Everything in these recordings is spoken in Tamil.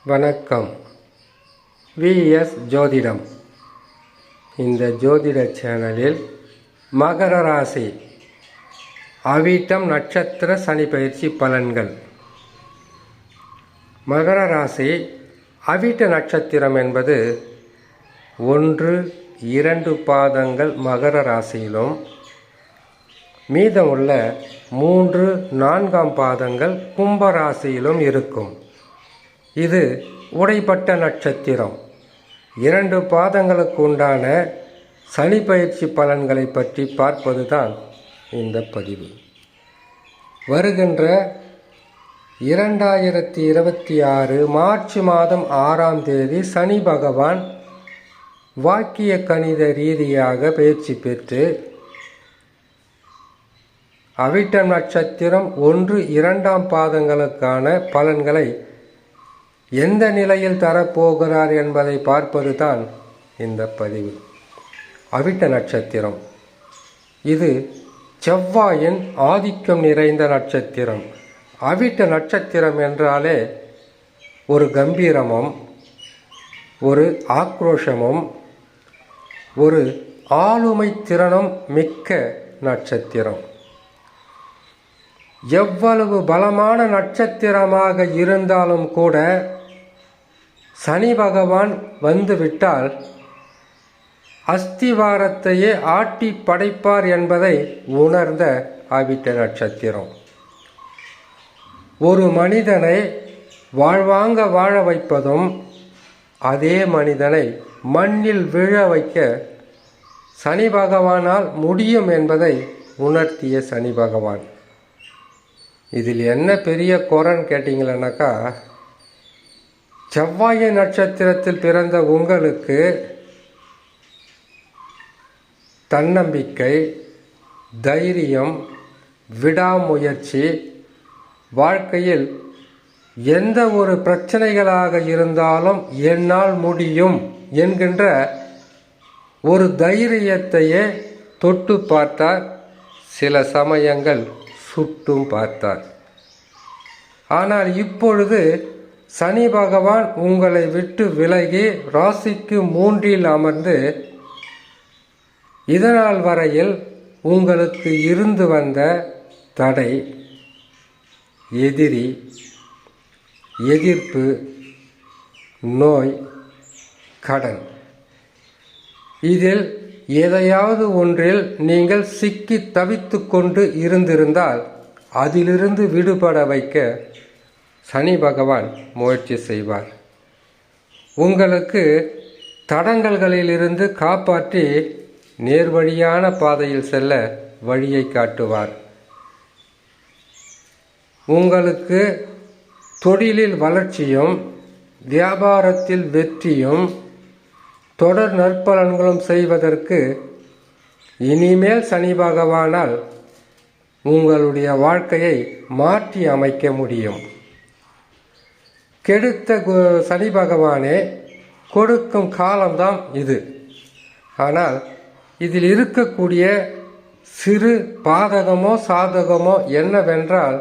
வணக்கம். விஎஸ் ஜோதிடம். இந்த ஜோதிட சேனலில் மகர ராசி அவிட்டம் நட்சத்திர சனி பயிற்சி பலன்கள். மகர ராசி அவிட்ட நட்சத்திரம் என்பது 1-2 பாதங்கள் மகர ராசியிலும் மீதமுள்ள 3-4 பாதங்கள் கும்பராசியிலும் இருக்கும். இது உடைப்பட்ட நட்சத்திரம். 2 பாதங்களுக்கு உண்டான சனி பயிற்சி பலன்களை பற்றி பார்ப்பதுதான் இந்த பதிவு. வருகின்ற 2026 மார்ச் மாதம் 6ஆம் தேதி சனி பகவான் வாக்கிய கணித ரீதியாக பயிற்சி பெற்று அவிட்டம் நட்சத்திரம் 1-2 பாதங்களுக்கான பலன்களை எந்த நிலையில் தரப்போகிறார் என்பதை பார்ப்பது தான் இந்த பதிவு. அவிட்ட நட்சத்திரம் இது செவ்வாயின் ஆதிக்கம் நிறைந்த நட்சத்திரம். அவிட்ட நட்சத்திரம் என்றாலே ஒரு கம்பீரமும் ஒரு ஆக்ரோஷமும் ஒரு ஆளுமை திறனும் மிக்க நட்சத்திரம். எவ்வளவு பலமான நட்சத்திரமாக இருந்தாலும் கூட சனி பகவான் வந்துவிட்டால் அஸ்திவாரத்தையே ஆட்டி படைப்பார் என்பதை உணர்ந்த அவிட்ட நட்சத்திரம். ஒரு மனிதனை வாழ்வாங்க வாழ வைப்பதும் அதே மனிதனை மண்ணில் விழ வைக்க சனி பகவானால் முடியும் என்பதை உணர்த்திய சனி பகவான். இதில் என்ன பெரிய குறைன்னு கேட்டிங்களேனாக்கா, செவ்வாய் நட்சத்திரத்தில் பிறந்த உங்களுக்கு தன்னம்பிக்கை, தைரியம், விடாமுயற்சி, வாழ்க்கையில் எந்த ஒரு பிரச்சனைகளாக இருந்தாலும் என்னால் முடியும் என்கின்ற ஒரு தைரியத்தையே தொட்டு பார்த்தார். சில சமயங்கள் சுட்டும் பார்த்தார். ஆனால் இப்பொழுது சனி பகவான் உங்களை விட்டு விலகி ராசிக்கு 3இல் அமர்ந்து இதனால் வரையில் உங்களுக்கு இருந்து வந்த தடை, எதிரி, எதிர்ப்பு, நோய், கடன், இதில் எதையாவது ஒன்றில் நீங்கள் சிக்கி தவித்து கொண்டு இருந்திருந்தால் அதிலிருந்து விடுபட வைக்க சனி பகவான் முயற்சி செய்வார். உங்களுக்கு தடங்கல்களிலிருந்து காப்பாற்றி நேர்வழியான பாதையில் செல்ல வழியை காட்டுவார். உங்களுக்கு தொழிலில் வளர்ச்சியும் வியாபாரத்தில் வெற்றியும் தொடர் நற்பலன்களும் செய்வதற்கு இனிமேல் சனி பகவானால் உங்களுடைய வாழ்க்கையை மாற்றி அமைக்க முடியும். கெடுத்த சனி பகவானே கொடுக்கும் காலம்தான் இது. ஆனால் இதில் இருக்கக்கூடிய சிறு பாதகமோ சாதகமோ என்னவென்றால்,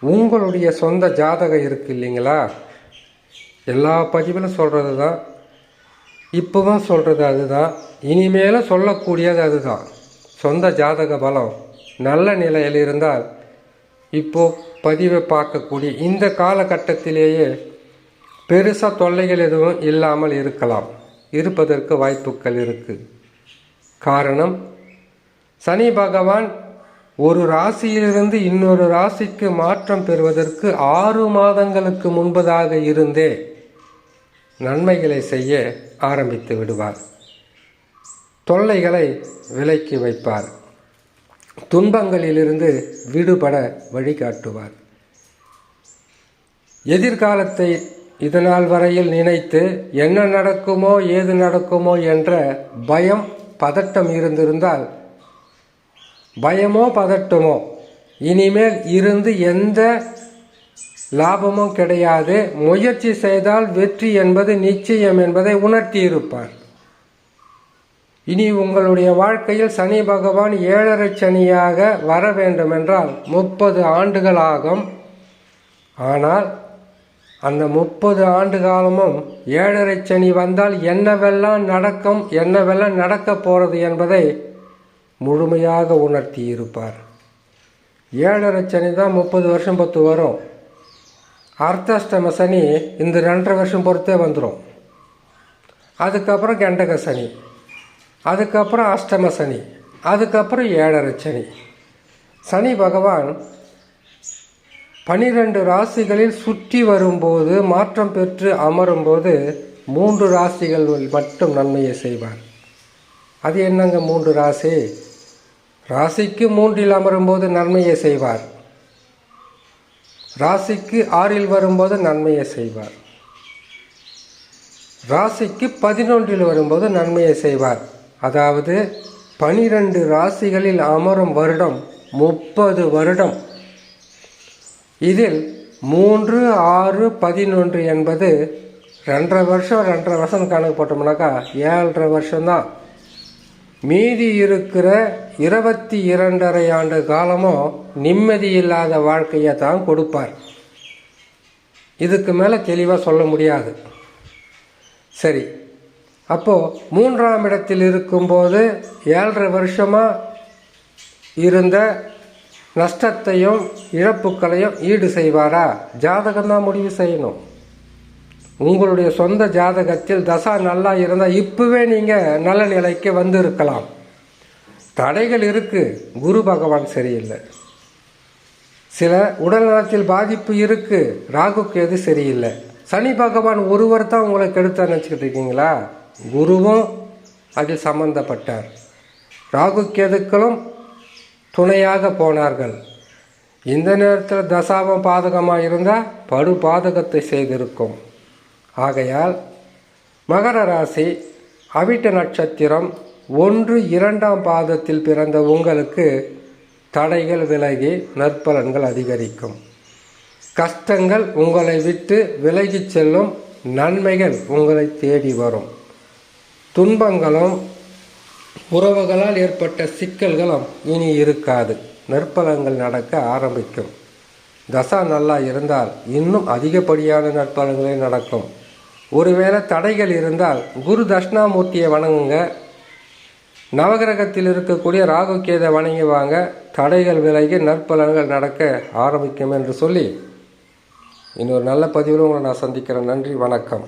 உங்களுடைய சொந்த ஜாதகம் இருக்கு இல்லைங்களா? எல்லா பதிவிலும் சொல்கிறது தான், இப்போவும் சொல்கிறது அதுதான், இனிமேலும் சொல்லக்கூடியது அதுதான். சொந்த ஜாதக பலம் நல்ல நிலையில் இருந்தால் இப்போது பதிவை பார்க்கக்கூடிய இந்த காலகட்டத்திலேயே பெருசாக தொல்லைகள் எதுவும் இல்லாமல் இருப்பதற்கு வாய்ப்புகள் இருக்குது. காரணம், சனி பகவான் ஒரு ராசியிலிருந்து இன்னொரு ராசிக்கு மாற்றம் பெறுவதற்கு 6 மாதங்களுக்கு முன்பதாக இருந்தே நன்மைகளை செய்ய ஆரம்பித்து விடுவார். தொல்லைகளை விலக்கி வைப்பார். துன்பங்களிலிருந்து விடுபட வழிகாட்டுவார். எதிர்காலத்தை இதனால் வரையில் நினைத்து என்ன நடக்குமோ ஏது நடக்குமோ என்ற பயம் பதட்டம் இருந்திருந்தால், பயமோ பதட்டமோ இனிமேல் இருந்து எந்த லாபமும் கிடையாது, முயற்சி செய்தால் வெற்றி என்பது நிச்சயம் என்பதை உணர்த்தியிருப்பார். இனி உங்களுடைய வாழ்க்கையில் சனி பகவான் 7.5 சனியாக வர வேண்டுமென்றால் 30 ஆண்டுகள் ஆகும். ஆனால் அந்த 30 ஆண்டு காலமும் 7.5 சனி வந்தால் என்னவெல்லாம் நடக்கும், என்னவெல்லாம் நடக்கப் போகிறது என்பதை முழுமையாக உணர்த்தி இருப்பார். 7.5 சனி தான் 30 வருஷம் பொறுத்து வரும். அர்த்தாஷ்டம சனி இந்த 2.5 வருஷம் பொறுத்தே வந்துடும். அதுக்கப்புறம் கண்டக சனி, அதுக்கப்புறம் அஷ்டம சனி, அதுக்கப்புறம் 7.5 சனி. சனி பகவான் 12 ராசிகளில் சுற்றி வரும்போது, மாற்றம் பெற்று அமரும்போது 3 ராசிகள் மட்டும் நன்மையை செய்வார். அது என்னங்க 3 ராசி? ராசிக்கு 3இல் அமரும்போது நன்மையை செய்வார், ராசிக்கு 6இல் வரும்போது நன்மையை செய்வார், ராசிக்கு 11இல் வரும்போது நன்மையை செய்வார். அதாவது 12 ராசிகளில் அமரும் வருடம் 30 வருடம். இதில் 3, 6, 11 என்பது 2.5 வருஷம் கணக்கு போட்டோம்னாக்கா 7.5 வருஷம்தான். மீதி இருக்கிற 22.5 ஆண்டு காலமும் நிம்மதி இல்லாத வாழ்க்கையை தான் கொடுப்பார். இதுக்கு மேலே தெளிவாக சொல்ல முடியாது. சரி, அப்போது 3ஆம் இடத்தில் இருக்கும்போது 7.5 வருஷமாக இருந்த நஷ்டத்தையும் இழப்புக்களையும் ஈடு செய்வாரா? ஜாதகம்தான் முடிவு செய்யணும். உங்களுடைய சொந்த ஜாதகத்தில் தசா நல்லா இருந்தால் இப்போவே நீங்கள் நல்ல நிலைக்கு வந்து இருக்கலாம். தடைகள் இருக்குது. குரு பகவான் சரியில்லை, சில உடல்நலத்தில் பாதிப்பு இருக்குது, ராகு கேது சரியில்லை. சனி பகவான் ஒருவர் தான் உங்களை கெடுத்தான்னு நினச்சிக்கிட்டு இருக்கீங்களா? குருவும் அதில் சம்பந்தப்பட்டார், ராகு கேதுக்களும் துணையாக போனார்கள். இந்த நேரத்தில் தசாபம் பாதகமாக இருந்தால் படு பாதகத்தை செய்திருக்கும். ஆகையால் மகர ராசி, அவிட்ட நட்சத்திரம் 1, 2ஆம் பாதத்தில் பிறந்த உங்களுக்கு தடைகள் விலகி நற்பலன்கள் அதிகரிக்கும். கஷ்டங்கள் உங்களை விட்டு விலகி செல்லும், நன்மைகள் உங்களை தேடி வரும். துன்பங்களும் உறவுகளால் ஏற்பட்ட சிக்கல்களும் இனி இருக்காது. நற்பலன்கள் நடக்க ஆரம்பிக்கும். தசா நல்லா இருந்தால் இன்னும் அதிகப்படியான நற்பலன்களே நடக்கும். ஒருவேளை தடைகள் இருந்தால் குரு தட்சிணாமூர்த்தியை வணங்குங்க, நவகிரகத்தில் இருக்கக்கூடிய ராகு கேதை வணங்கி வாங்க. தடைகள் விலகி நற்பலன்கள் நடக்க ஆரம்பிக்கும் என்று சொல்லி இன்னொரு நல்ல பதிவில் உங்களை நான் சந்திக்கிறேன். நன்றி, வணக்கம்.